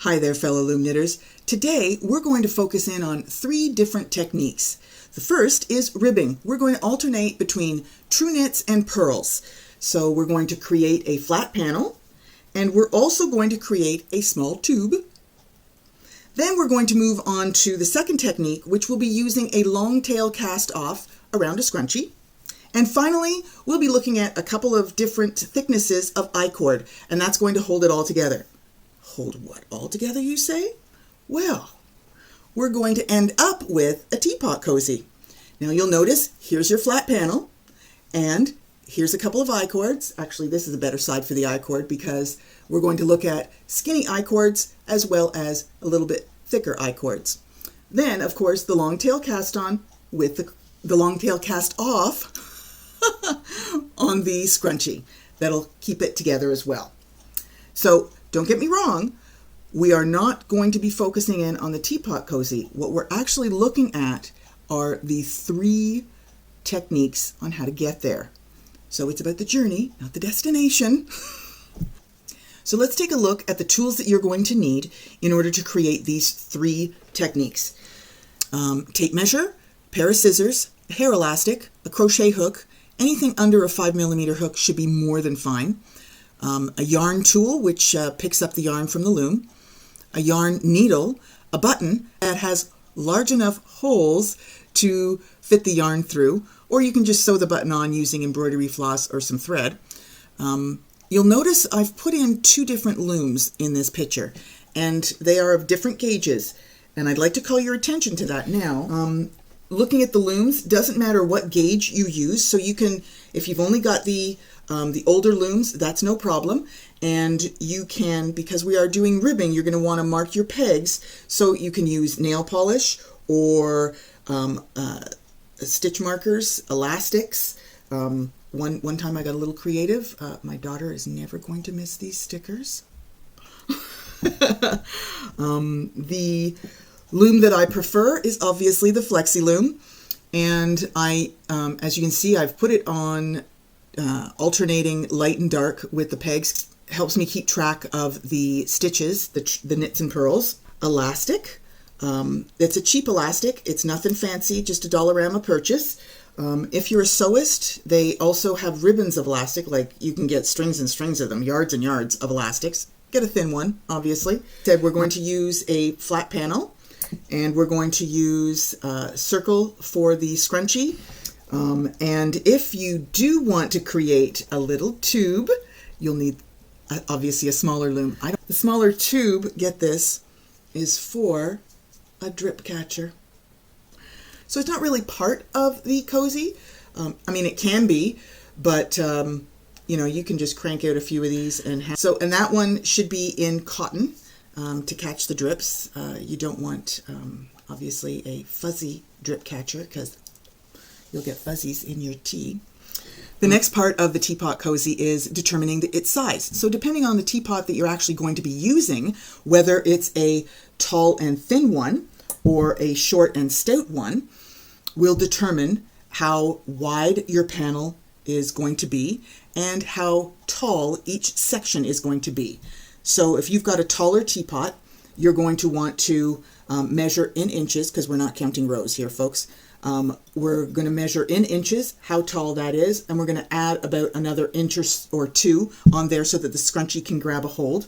Hi there, fellow loom knitters. Today, we're going to focus in on 3 different techniques. The first is ribbing. We're going to alternate between true knits and purls. So we're going to create a flat panel, and we're also going to create a small tube. Then we're going to move on to the second technique, which will be using a long tail cast off around a scrunchie. And finally, we'll be looking at a couple of different thicknesses of I-cord, and that's going to hold it all together. Hold what all together, you say? Well, we're going to end up with a teapot cozy. Now you'll notice, here's your flat panel, and here's a couple of I-cords. Actually, this is a better side for the I-cord because we're going to look at skinny I-cords as well as a little bit thicker I-cords. Then, of course, the long tail cast on with the long tail cast off on the scrunchie. That'll keep it together as well. So, don't get me wrong, we are not going to be focusing in on the teapot cozy. What we're actually looking at are the 3 techniques on how to get there. So it's about the journey, not the destination. So let's take a look at the tools that you're going to need in order to create these 3 techniques. Tape measure, pair of scissors, a hair elastic, a crochet hook. Anything under a 5mm hook should be more than fine. A yarn tool, which picks up the yarn from the loom, a yarn needle, a button that has large enough holes to fit the yarn through, or you can just sew the button on using embroidery floss or some thread. You'll notice I've put in 2 different looms in this picture, and they are of different gauges, and I'd like to call your attention to that now. Looking at the looms, doesn't matter what gauge you use, so you can, if you've only got the older looms, that's no problem. And you can, because we are doing ribbing, you're going to want to mark your pegs, so you can use nail polish or stitch markers, elastics. One time I got a little creative. My daughter is never going to miss these stickers. The loom that I prefer is obviously the Flexee loom, and as you can see, I've put it on alternating light and dark with the pegs. Helps me keep track of the stitches, the knits and purls. Elastic. It's a cheap elastic. It's nothing fancy, just a Dollarama purchase. If you're a sewist, they also have ribbons of elastic, like you can get strings and strings of them, yards and yards of elastics. Get a thin one, obviously. Said we're going to use a flat panel, and we're going to use circle for the scrunchie. And if you do want to create a little tube, you'll need obviously a smaller loom. The smaller tube, get this, is for a drip catcher. So it's not really part of the cozy. I mean, it can be, but you know, you can just crank out a few of these and have. So, and that one should be in cotton to catch the drips. You don't want, obviously, a fuzzy drip catcher because you'll get fuzzies in your tea. The next part of the teapot cozy is determining its size. So depending on the teapot that you're actually going to be using, whether it's a tall and thin one or a short and stout one, will determine how wide your panel is going to be and how tall each section is going to be. So if you've got a taller teapot, you're going to want to measure in inches, because we're not counting rows here, folks. We're going to measure in inches how tall that is, and we're going to add about another inch or 2 on there so that the scrunchie can grab a hold.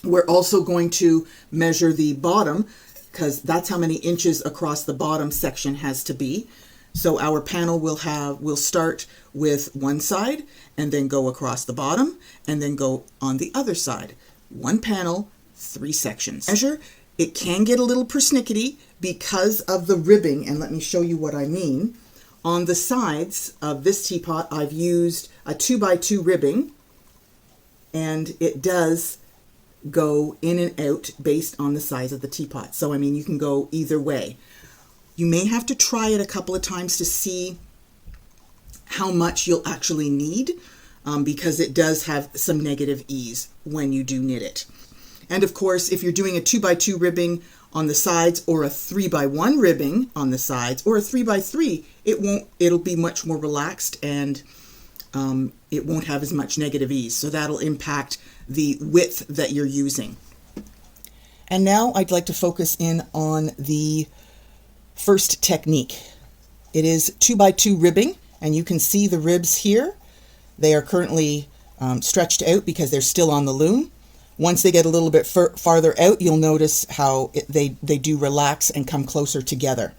We're also going to measure the bottom, because that's how many inches across the bottom section has to be. So our panel will start with one side and then go across the bottom and then go on the other side. One panel, 3 sections. Measure. It can get a little persnickety because of the ribbing, and let me show you what I mean. On the sides of this teapot, I've used a 2x2 ribbing, and it does go in and out based on the size of the teapot. So, I mean, you can go either way. You may have to try it a couple of times to see how much you'll actually need, because it does have some negative ease when you do knit it. And of course, if you're doing a 2x2 ribbing on the sides or a 3x1 ribbing on the sides or a 3x3, it'll be much more relaxed and it won't have as much negative ease. So that'll impact the width that you're using. And now I'd like to focus in on the first technique. It is 2x2 ribbing, and you can see the ribs here. They are currently stretched out because they're still on the loom. Once they get a little bit farther out, you'll notice how they do relax and come closer together.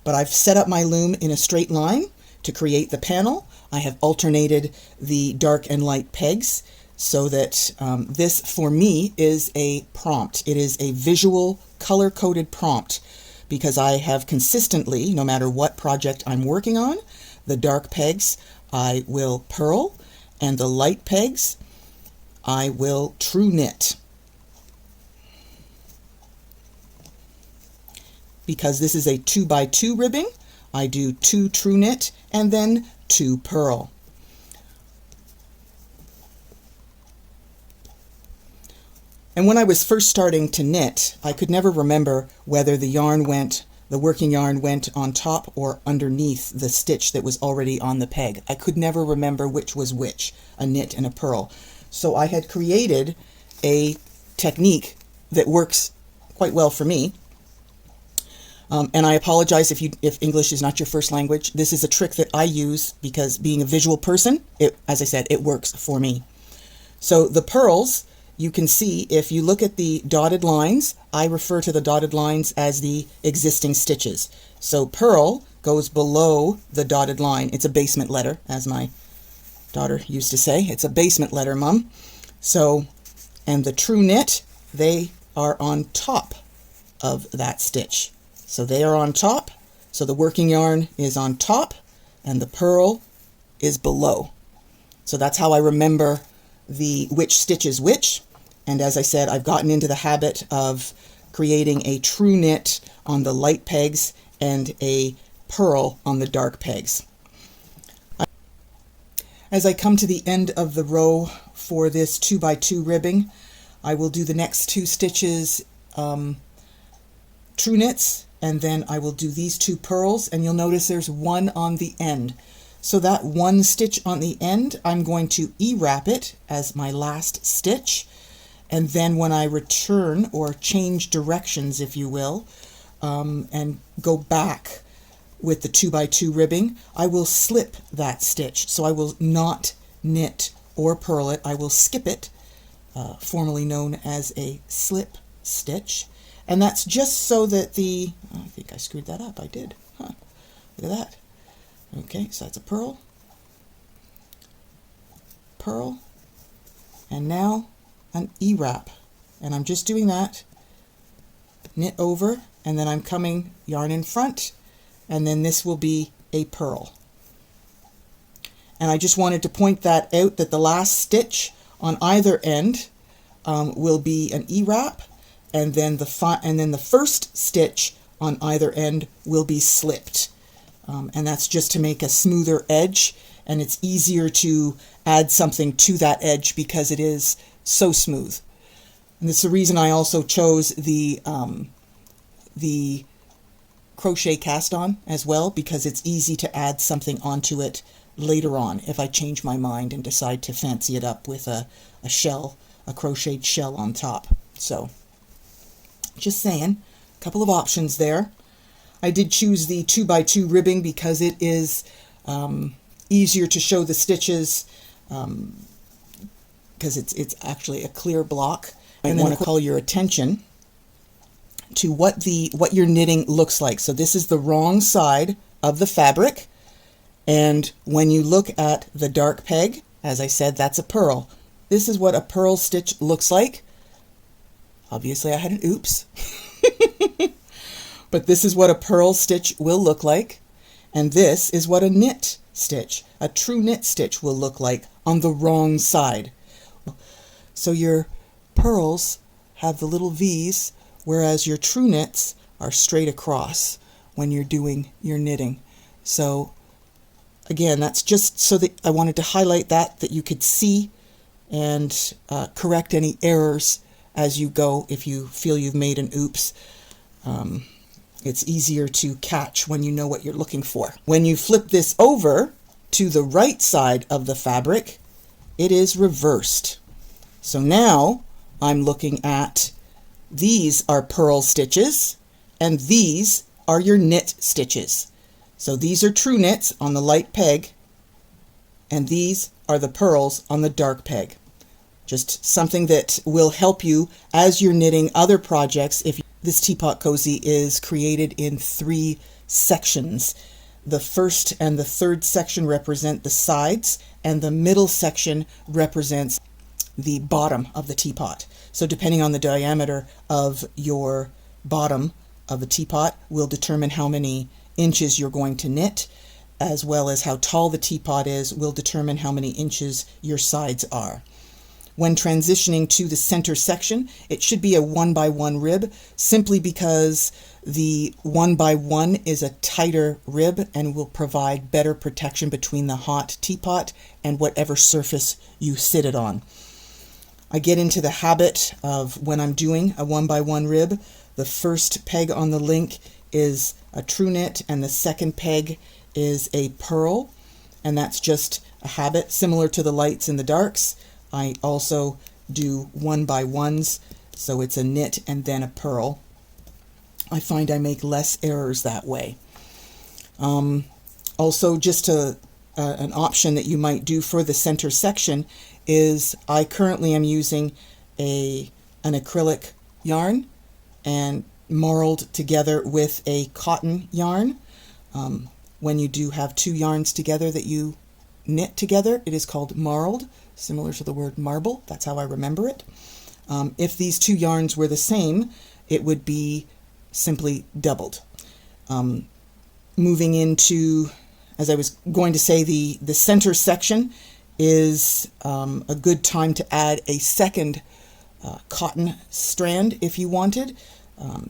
But I've set up my loom in a straight line to create the panel. I have alternated the dark and light pegs so that this, for me, is a prompt. It is a visual, color-coded prompt because I have consistently, no matter what project I'm working on, the dark pegs I will purl, and the light pegs I will true knit. Because this is a 2x2 ribbing, I do 2 true knit and then 2 purl. And when I was first starting to knit, I could never remember whether the working yarn went on top or underneath the stitch that was already on the peg. I could never remember which was which, a knit and a purl. So I had created a technique that works quite well for me. And I apologize if English is not your first language. This is a trick that I use because being a visual person, as I said, it works for me. So the purls, you can see if you look at the dotted lines, I refer to the dotted lines as the existing stitches. So purl goes below the dotted line. It's a basement letter, as my daughter used to say. It's a basement letter, Mum. So, and the true knit, they are on top of that stitch. So they are on top. So the working yarn is on top and the purl is below. So that's how I remember which stitch is which. And as I said, I've gotten into the habit of creating a true knit on the light pegs and a purl on the dark pegs. As I come to the end of the row for this 2x2 ribbing, I will do the next 2 stitches true knits, and then I will do these 2 purls, and you'll notice there's one on the end. So that one stitch on the end, I'm going to E-wrap it as my last stitch, and then when I return or change directions, if you will, and go back with the 2x2 ribbing, I will slip that stitch. So I will not knit or purl it. I will skip it, formerly known as a slip stitch. And that's just so that I think I screwed that up. I did. Huh. Look at that. Okay, so that's a purl, and now an E-wrap. And I'm just doing that, knit over, and then I'm coming yarn in front, and then this will be a purl. And I just wanted to point that out, that the last stitch on either end will be an E-wrap, and then the first stitch on either end will be slipped. And that's just to make a smoother edge, and it's easier to add something to that edge because it is so smooth. And that's the reason I also chose the crochet cast on as well, because it's easy to add something onto it later on if I change my mind and decide to fancy it up with a shell, a crocheted shell on top. So just saying, a couple of options there. I did choose the 2x2 ribbing because it is easier to show the stitches because it's actually a clear block. I want to call your attention to what your knitting looks like. So this is the wrong side of the fabric, and when you look at the dark peg, as I said, that's a purl. This is what a purl stitch looks like. Obviously I had an oops. But this is what a purl stitch will look like, and this is what a knit stitch, a true knit stitch, will look like on the wrong side. So your purls have the little V's, whereas your true knits are straight across when you're doing your knitting. So again, that's just so that I wanted to highlight that you could see and correct any errors as you go if you feel you've made an oops. It's easier to catch when you know what you're looking for. When you flip this over to the right side of the fabric, it is reversed. So now I'm looking at These are purl stitches, and these are your knit stitches. So these are true knits on the light peg, and these are the purls on the dark peg. Just something that will help you as you're knitting other projects. If this teapot cozy is created in 3 sections. The first and the third section represent the sides, and the middle section represents the bottom of the teapot. So depending on the diameter of your bottom of the teapot will determine how many inches you're going to knit, as well as how tall the teapot is will determine how many inches your sides are. When transitioning to the center section, it should be a 1x1 rib, simply because the 1x1 is a tighter rib and will provide better protection between the hot teapot and whatever surface you sit it on. I get into the habit of, when I'm doing a 1x1 rib, the first peg on the link is a true knit and the second peg is a purl, and that's just a habit similar to the lights and the darks. I also do 1x1s, so it's a knit and then a purl. I find I make less errors that way. Also, just an option that you might do for the center section is I currently am using an acrylic yarn and marled together with a cotton yarn. When you do have 2 yarns together that you knit together, it is called marled, similar to the word marble. That's how I remember it. If these 2 yarns were the same, it would be simply doubled. Moving into, as I was going to say, the center section is a good time to add a second cotton strand if you wanted,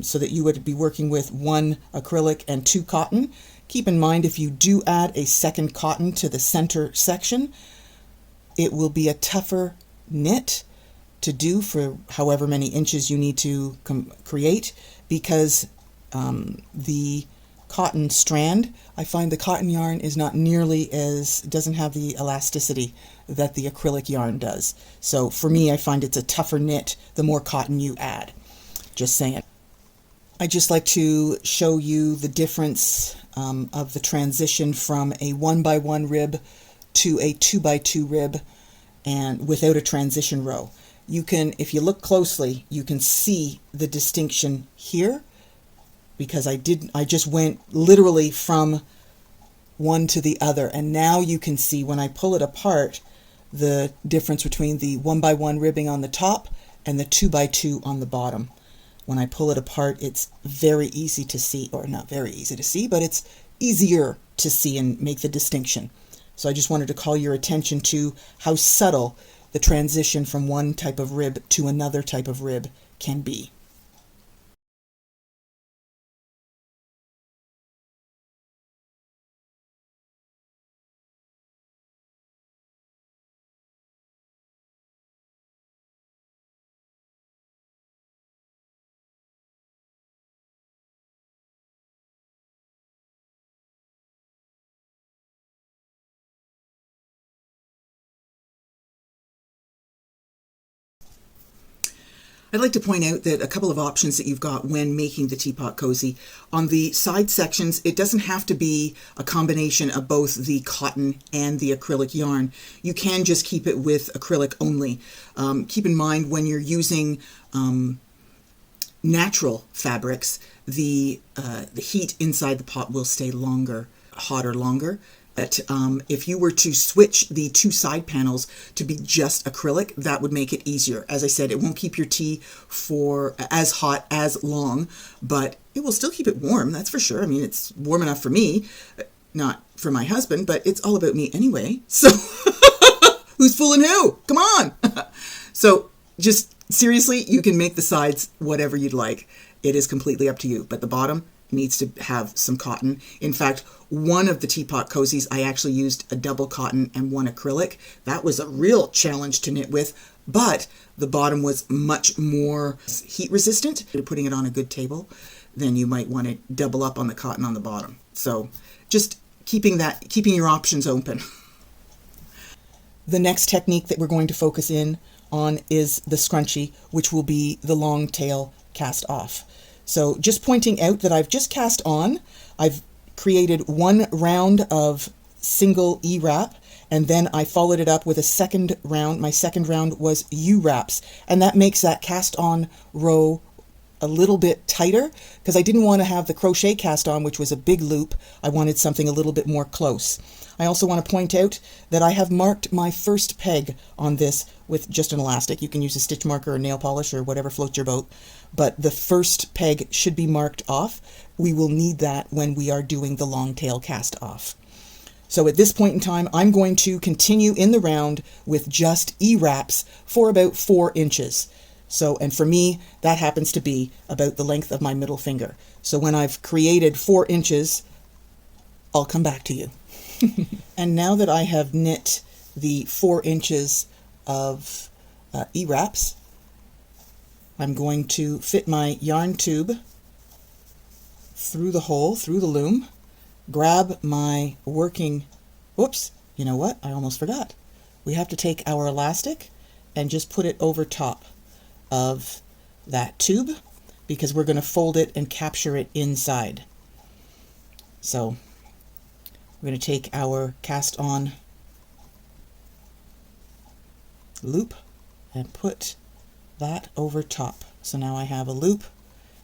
so that you would be working with 1 acrylic and 2 cotton. Keep in mind, if you do add a second cotton to the center section, it will be a tougher knit to do for however many inches you need to create, because the cotton strand, I find the cotton yarn is not nearly doesn't have the elasticity that the acrylic yarn does. So for me, I find it's a tougher knit the more cotton you add. Just saying. I just like to show you the difference of the transition from a 1x1 rib to a 2x2 rib, and without a transition row. You can, if you look closely, you can see the distinction here, because I just went literally from one to the other, and now you can see when I pull it apart the difference between the 1x1 ribbing on the top and the 2x2 on the bottom. When I pull it apart, it's very easy to see, or not very easy to see, but it's easier to see and make the distinction. So I just wanted to call your attention to how subtle the transition from one type of rib to another type of rib can be. I'd like to point out that a couple of options that you've got when making the teapot cozy. On the side sections, it doesn't have to be a combination of both the cotton and the acrylic yarn. You can just keep it with acrylic only. Keep in mind, when you're using natural fabrics, the heat inside the pot will stay hotter longer. But if you were to switch the 2 side panels to be just acrylic, that would make it easier. As I said, it won't keep your tea for as hot as long, but it will still keep it warm, that's for sure. I mean, it's warm enough for me, not for my husband, but it's all about me anyway. So who's fooling who? Come on. So just seriously, you can make the sides whatever you'd like. It is completely up to you, but the bottom needs to have some cotton. In fact, one of the teapot cozies, I actually used a double cotton and 1 acrylic. That was a real challenge to knit with, but the bottom was much more heat resistant. Putting it on a good table, then you might want to double up on the cotton on the bottom. So just keeping your options open. The next technique that we're going to focus in on is the scrunchie, which will be the long tail cast off. So just pointing out that I've just cast on, I've created one round of single E-wrap, and then I followed it up with a second round. My second round was U-wraps, and that makes that cast on row a little bit tighter because I didn't want to have the crochet cast on, which was a big loop. I wanted something a little bit more close. I also want to point out that I have marked my first peg on this with just an elastic. You can use a stitch marker or nail polish or whatever floats your boat, but the first peg should be marked off. We will need that when we are doing the long tail cast off. So at this point in time, I'm going to continue in the round with just E-wraps for about 4 inches. So, and for me, that happens to be about the length of my middle finger. So when I've created 4 inches, I'll come back to you. And now that I have knit the 4 inches of E-wraps, I'm going to fit my yarn tube through the hole, through the loom, grab my working, whoops, you know what, I almost forgot. We have to take our elastic and just put it over top of that tube because we're going to fold it and capture it inside. So we're going to take our cast on loop and put that over top. So now I have a loop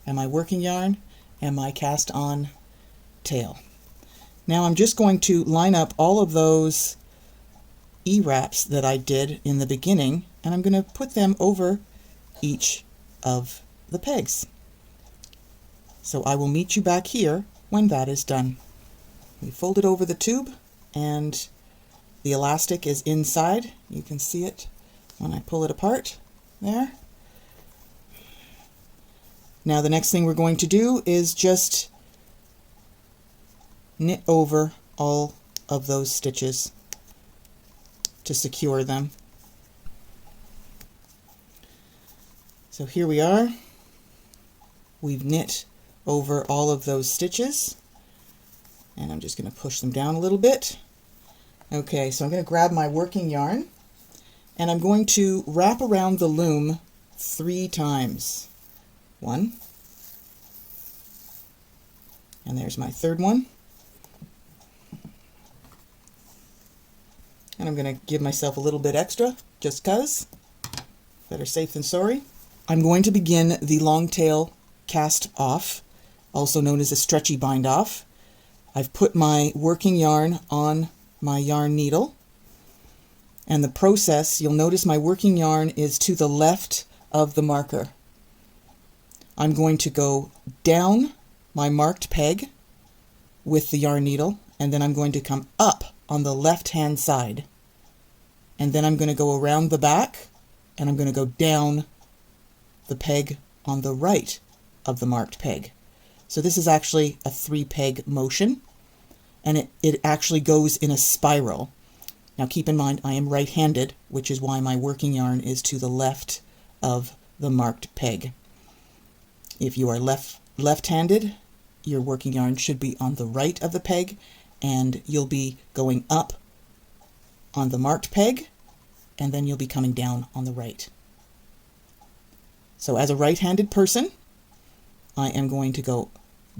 and my working yarn and my cast on tail. Now I'm just going to line up all of those E-wraps that I did in the beginning, and I'm going to put them over each of the pegs. So I will meet you back here when that is done. We fold it over the tube and the elastic is inside. You can see it when I pull it apart there. Now the next thing we're going to do is just knit over all of those stitches to secure them. So here we are. We've knit over all of those stitches, and I'm just going to push them down a little bit. Okay, so I'm going to grab my working yarn and I'm going to wrap around the loom 3 times. 1, and there's my third one. And I'm going to give myself a little bit extra, just 'cause. Better safe than sorry. I'm going to begin the long tail cast off, also known as a stretchy bind off. I've put my working yarn on my yarn needle. And the process, you'll notice my working yarn is to the left of the marker. I'm going to go down my marked peg with the yarn needle, and then I'm going to come up on the left hand side, and then I'm going to go around the back and I'm going to go down the peg on the right of the marked peg. So this is actually a 3-peg motion, and it actually goes in a spiral. Now keep in mind I am right-handed, which is why my working yarn is to the left of the marked peg. If you are left-handed, your working yarn should be on the right of the peg, and you'll be going up on the marked peg, and then you'll be coming down on the right. So as a right-handed person, I am going to go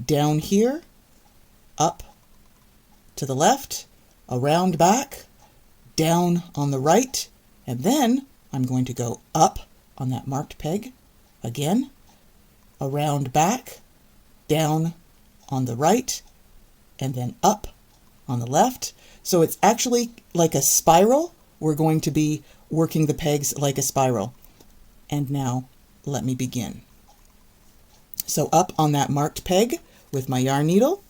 down here, up to the left, around back, down on the right, and then I'm going to go up on that marked peg again, around back, down on the right, and then up on the left. So it's actually like a spiral. We're going to be working the pegs like a spiral. And now let me begin. So up on that marked peg with my yarn needle,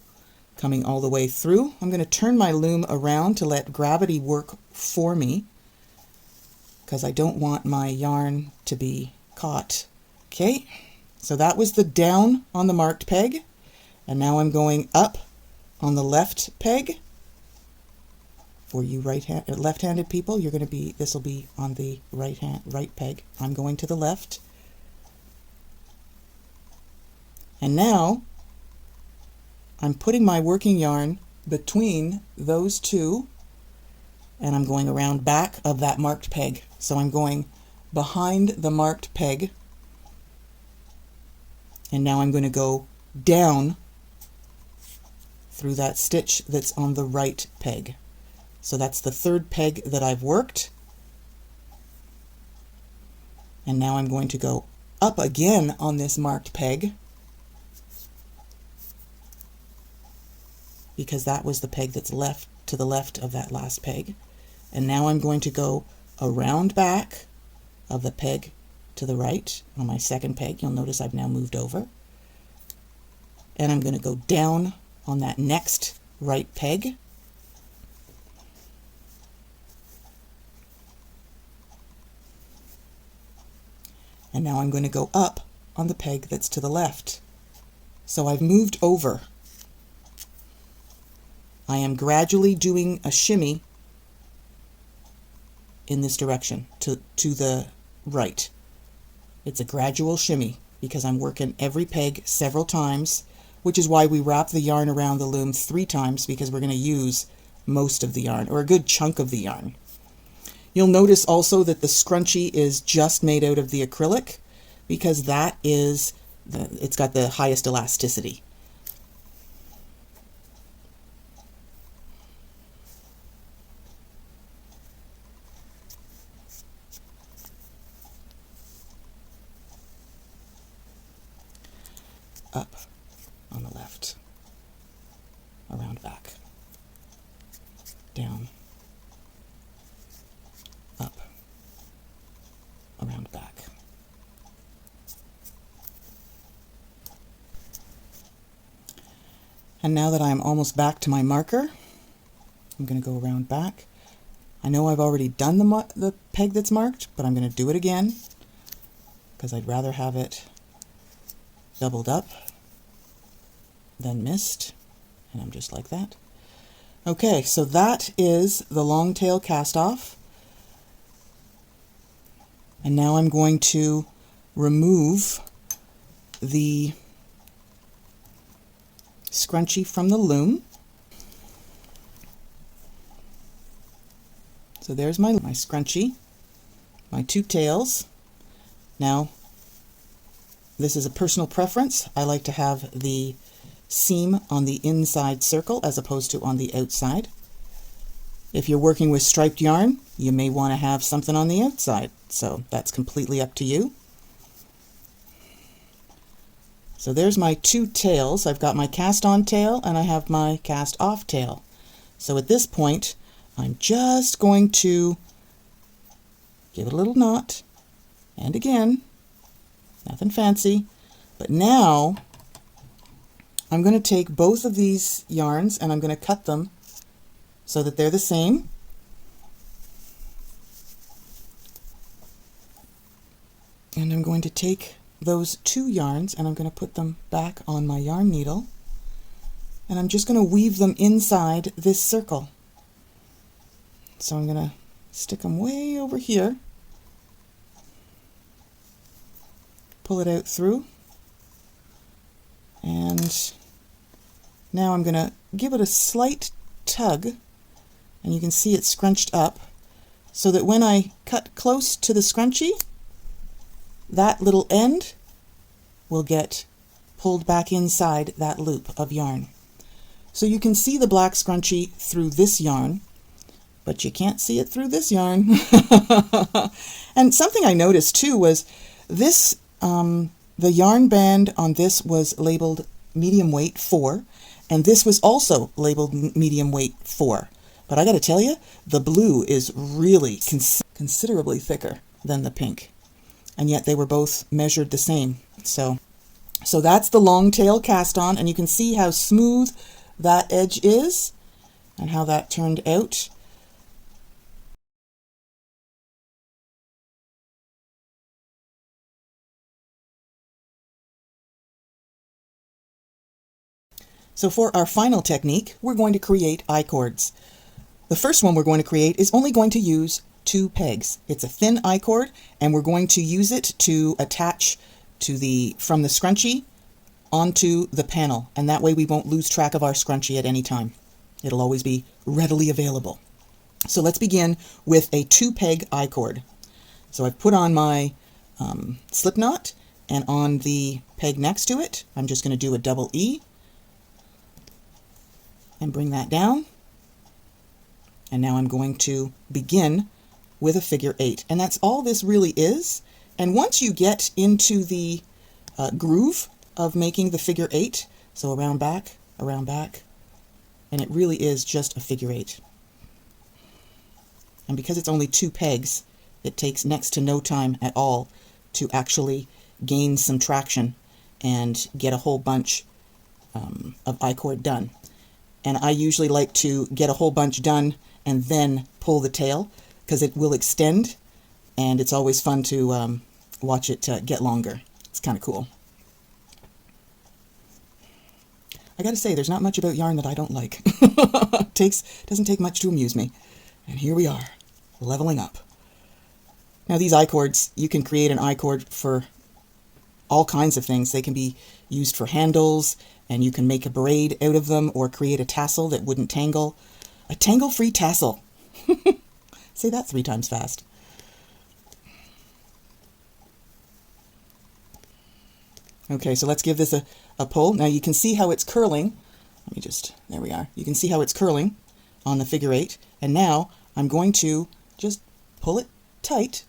coming all the way through, I'm going to turn my loom around to let gravity work for me, because I don't want my yarn to be caught. Okay, so that was the down on the marked peg, and now I'm going up on the left peg. For you left-handed people, you're going to be, this will be on the right peg. I'm going to the left. And now I'm putting my working yarn between those two, and I'm going around back of that marked peg. So I'm going behind the marked peg And now I'm going to go down through that stitch that's on the right peg. So that's the third peg that I've worked. And now I'm going to go up again on this marked peg, because that was the peg that's left to the left of that last peg. And now I'm going to go around back of the peg to the right on my second peg. You'll notice I've now moved over. And I'm going to go down on that next right peg. And now I'm going to go up on the peg that's to the left. So I've moved over. I am gradually doing a shimmy in this direction to the right. It's a gradual shimmy because I'm working every peg several times, which is why we wrap the yarn around the loom 3 times, because we're going to use most of the yarn, or a good chunk of the yarn. You'll notice also that the scrunchie is just made out of the acrylic, because that is, it's got the highest elasticity. Up on the left, around back, down, up, around back. And now that I'm almost back to my marker, I'm going to go around back. I know I've already done the peg that's marked, but I'm going to do it again because I'd rather have it doubled up than missed. And I'm just like that. Okay, so that is the long tail cast off. And now I'm going to remove the scrunchie from the loom. So there's my scrunchie, my 2 tails. Now, this is a personal preference. I like to have the seam on the inside circle as opposed to on the outside. If you're working with striped yarn, you may want to have something on the outside, so that's completely up to you. So there's my 2 tails. I've got my cast on tail and I have my cast off tail. So at this point, I'm just going to give it a little knot, and again, nothing fancy, but now I'm going to take both of these yarns and I'm going to cut them so that they're the same. And I'm going to take those 2 yarns and I'm going to put them back on my yarn needle, and I'm just going to weave them inside this circle. So I'm going to stick them way over here, pull it out through, and now I'm going to give it a slight tug, and you can see it's scrunched up, so that when I cut close to the scrunchie, that little end will get pulled back inside that loop of yarn. So you can see the black scrunchie through this yarn, but you can't see it through this yarn. And something I noticed too was this, the yarn band on this was labeled medium weight 4, and this was also labeled medium weight 4. But I got to tell you, the blue is really considerably thicker than the pink, and yet they were both measured the same. So that's the long tail cast on, and you can see how smooth that edge is and how that turned out. So for our final technique, we're going to create I-cords. The first one we're going to create is only going to use 2 pegs. It's a thin I-cord, and we're going to use it to attach to from the scrunchie onto the panel, and that way we won't lose track of our scrunchie at any time. It'll always be readily available. So let's begin with a 2 peg I-cord. So I've put on my slip knot, and on the peg next to it, I'm just going to do a double E and bring that down. And now I'm going to begin with a figure 8. And that's all this really is. And once you get into the groove of making the figure 8, so around back, and it really is just a figure 8. And because it's only 2 pegs, it takes next to no time at all to actually gain some traction and get a whole bunch of I-cord done. And I usually like to get a whole bunch done and then pull the tail, because it will extend, and it's always fun to watch it get longer. It's kind of cool. I gotta say, there's not much about yarn that I don't like. Doesn't take much to amuse me. And here we are, leveling up. Now these I-cords, you can create an I-cord for all kinds of things. They can be used for handles, and you can make a braid out of them or create a tassel that wouldn't tangle. A tangle-free tassel. Say that 3 times fast. Okay, so let's give this a pull. Now you can see how it's curling. Let me just, there we are. You can see how it's curling on the figure 8. And now I'm going to just pull it tight.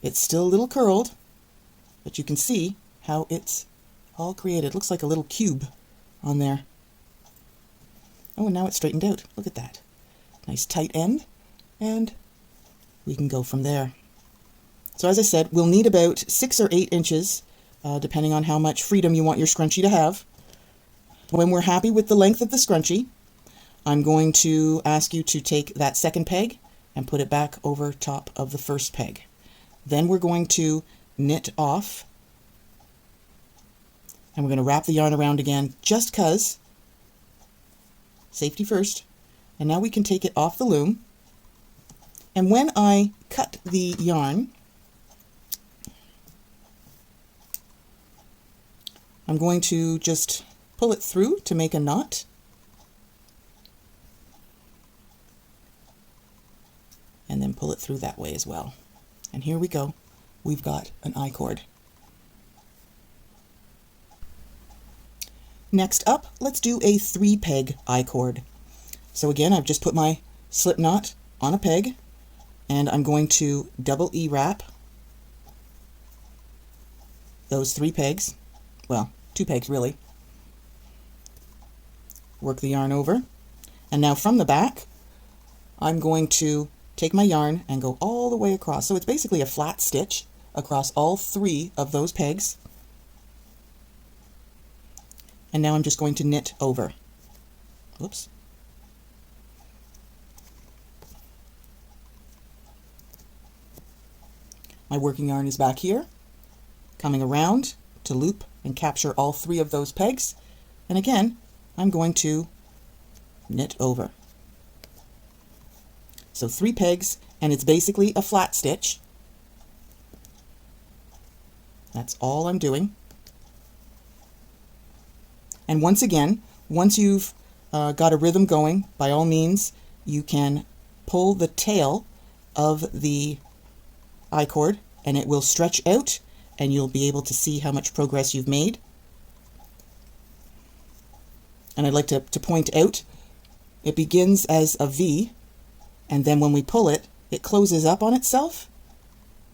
It's still a little curled, but you can see how it's all created. It looks like a little cube on there. Oh, and now it's straightened out. Look at that. Nice tight end, and we can go from there. So as I said, we'll need about 6 or 8 inches, depending on how much freedom you want your scrunchie to have. When we're happy with the length of the scrunchie, I'm going to ask you to take that second peg and put it back over top of the first peg. Then we're going to knit off, and we're going to wrap the yarn around again, just because, safety first. And now we can take it off the loom. And when I cut the yarn, I'm going to just pull it through to make a knot. And then pull it through that way as well. And here we go. We've got an I-cord. Next up, let's do a 3-peg I-cord. So again, I've just put my slip knot on a peg, and I'm going to double E wrap those 3 pegs. Well, 2 pegs really. Work the yarn over. And now from the back, I'm going to take my yarn and go all the way across. So it's basically a flat stitch across all 3 of those pegs. And now I'm just going to knit over. Oops. My working yarn is back here, coming around to loop and capture all 3 of those pegs. And again, I'm going to knit over. So 3 pegs, and it's basically a flat stitch. That's all I'm doing. And once again, once you've got a rhythm going, by all means, you can pull the tail of the I-cord, and it will stretch out, and you'll be able to see how much progress you've made. And I'd like to point out, it begins as a V, and then when we pull it, it closes up on itself,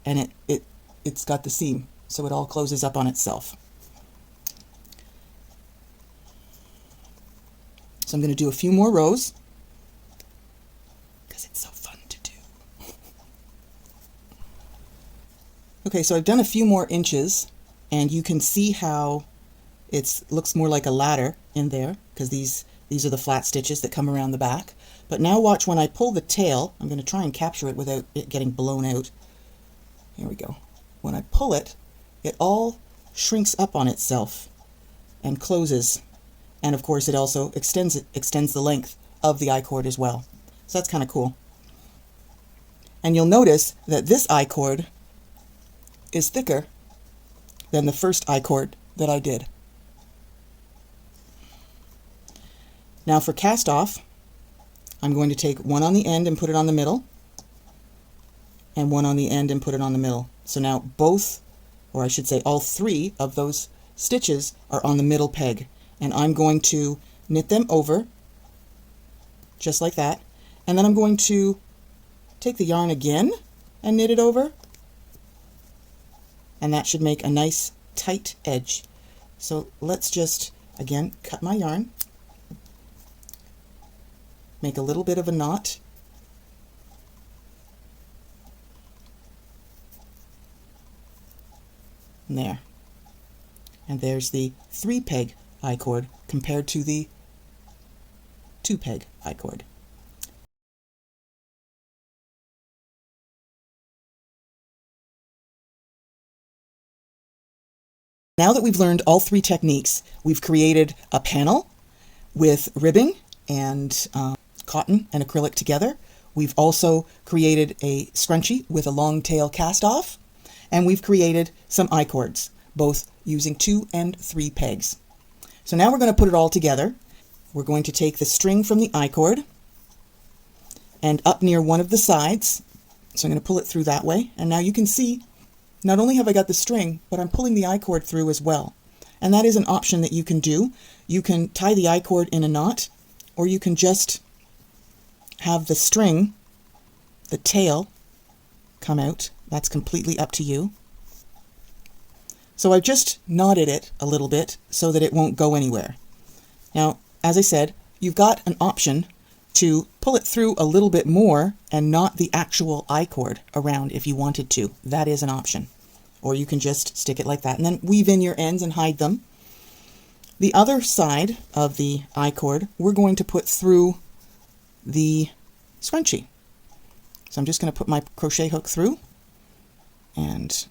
and it's got the seam, so it all closes up on itself. So I'm going to do a few more rows, because it's so fun to do. Okay, so I've done a few more inches, and you can see how it looks more like a ladder in there, because these are the flat stitches that come around the back. But now watch when I pull the tail. I'm going to try and capture it without it getting blown out. Here we go. When I pull it, it all shrinks up on itself and closes. And of course it also extends the length of the I-cord as well. So that's kind of cool. And you'll notice that this I-cord is thicker than the first I-cord that I did. Now for cast off, I'm going to take one on the end and put it on the middle, and one on the end and put it on the middle. So now both or I should say all 3 of those stitches are on the middle peg. And I'm going to knit them over, just like that. And then I'm going to take the yarn again and knit it over. And that should make a nice tight edge. So let's just, again, cut my yarn, make a little bit of a knot, and there. And there's the 3-peg I-cord compared to the 2-peg I-cord. Now that we've learned all 3 techniques, we've created a panel with ribbing and cotton and acrylic together. We've also created a scrunchie with a long tail cast off, and we've created some I-cords, both using 2 and 3 pegs. So now we're going to put it all together. We're going to take the string from the I-cord and up near one of the sides. So I'm going to pull it through that way, and now you can see not only have I got the string, but I'm pulling the I-cord through as well. And that is an option that you can do. You can tie the I-cord in a knot, or you can just have the string, the tail, come out. That's completely up to you. So I've just knotted it a little bit so that it won't go anywhere. Now, as I said, you've got an option to pull it through a little bit more and knot the actual I-cord around if you wanted to. That is an option. Or you can just stick it like that and then weave in your ends and hide them. The other side of the I-cord we're going to put through the scrunchie. So I'm just going to put my crochet hook through and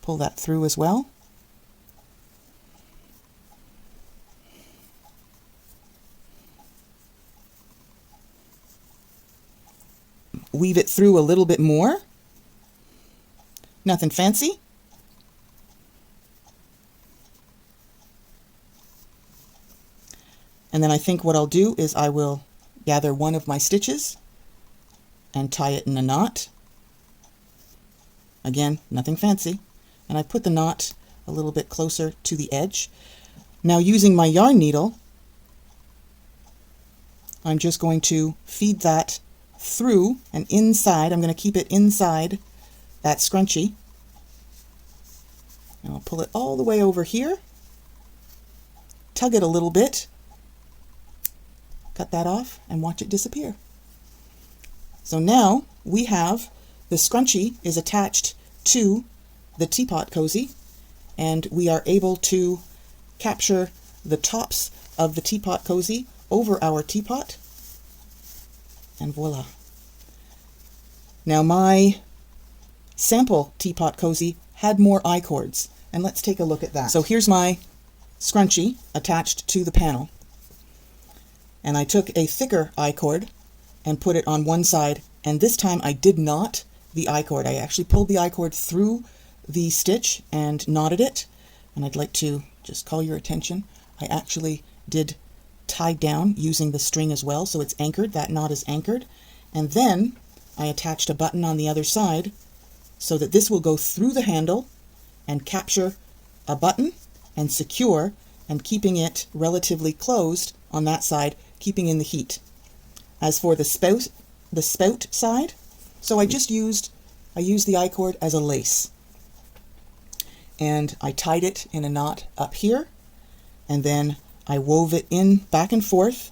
pull that through as well. Weave it through a little bit more. Nothing fancy. And then I think what I'll do is I will gather one of my stitches and tie it in a knot. Again, nothing fancy. And I put the knot a little bit closer to the edge. Now using my yarn needle, I'm just going to feed that through and inside. I'm going to keep it inside that scrunchie. And I'll pull it all the way over here, tug it a little bit, cut that off, and watch it disappear. So now we have the scrunchie is attached to the teapot cozy, and we are able to capture the tops of the teapot cozy over our teapot, and voila. Now my sample teapot cozy had more I-cords, and let's take a look at that. So here's my scrunchie attached to the panel, and I took a thicker I-cord and put it on one side, and this time I did knot the I-cord. I actually pulled the I-cord through the stitch and knotted it, and I'd like to just call your attention. I actually did tie down using the string as well, so it's anchored. That knot is anchored, and then I attached a button on the other side so that this will go through the handle and capture a button and secure, and keeping it relatively closed on that side, keeping in the heat. As for the spout side, so I used the I-cord as a lace, and I tied it in a knot up here, and then I wove it in back and forth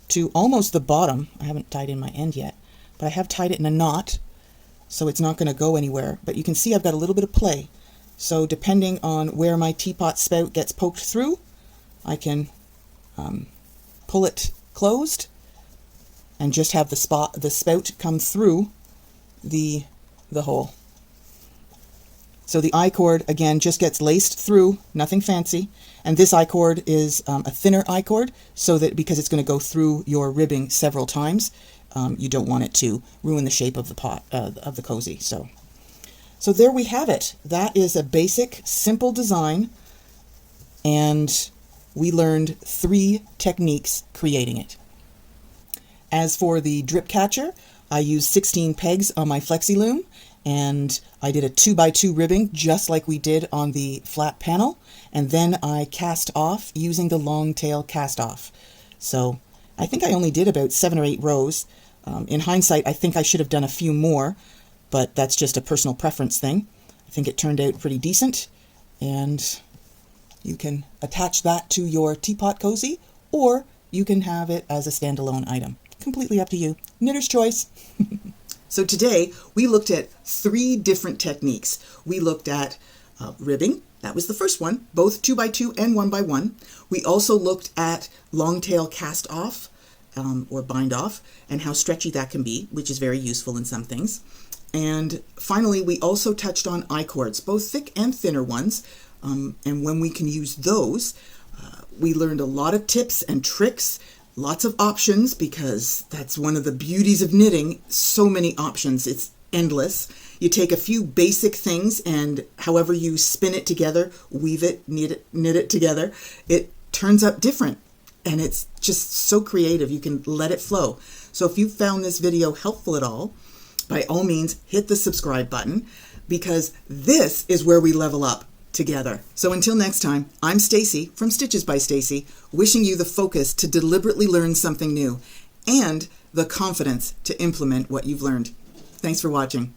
to almost the bottom. I haven't tied in my end yet, but I have tied it in a knot so it's not going to go anywhere. But you can see I've got a little bit of play. So depending on where my teapot spout gets poked through, I can pull it closed and just have the spout come through the hole. So the I-cord again just gets laced through, nothing fancy, and this I-cord is a thinner I-cord, so that because it's going to go through your ribbing several times, you don't want it to ruin the shape of the pot of the cozy. So there we have it. That is a basic, simple design, and we learned 3 techniques creating it. As for the drip catcher, I used 16 pegs on my Flexee Loom, and I did a 2x2 ribbing just like we did on the flat panel, and then I cast off using the long tail cast off. So I think I only did about 7 or 8 rows. In hindsight, I think I should have done a few more, but that's just a personal preference thing. I think it turned out pretty decent, and you can attach that to your teapot cozy, or you can have it as a standalone item. Completely up to you. Knitter's choice. So today we looked at 3 different techniques. We looked at ribbing. That was the first one, both 2x2 and 1x1. We also looked at long tail cast off or bind off, and how stretchy that can be, which is very useful in some things. And finally, we also touched on I-cords, both thick and thinner ones. And when we can use those, we learned a lot of tips and tricks, lots of options, because that's one of the beauties of knitting. So many options, it's endless. You take a few basic things, and however you spin it together, weave it, knit it together, it turns out different. And it's just so creative, you can let it flow. So if you found this video helpful at all, by all means, hit the subscribe button, because this is where we level up together. So until next time, I'm Stacey from Stitches by Stacey, wishing you the focus to deliberately learn something new and the confidence to implement what you've learned. Thanks for watching.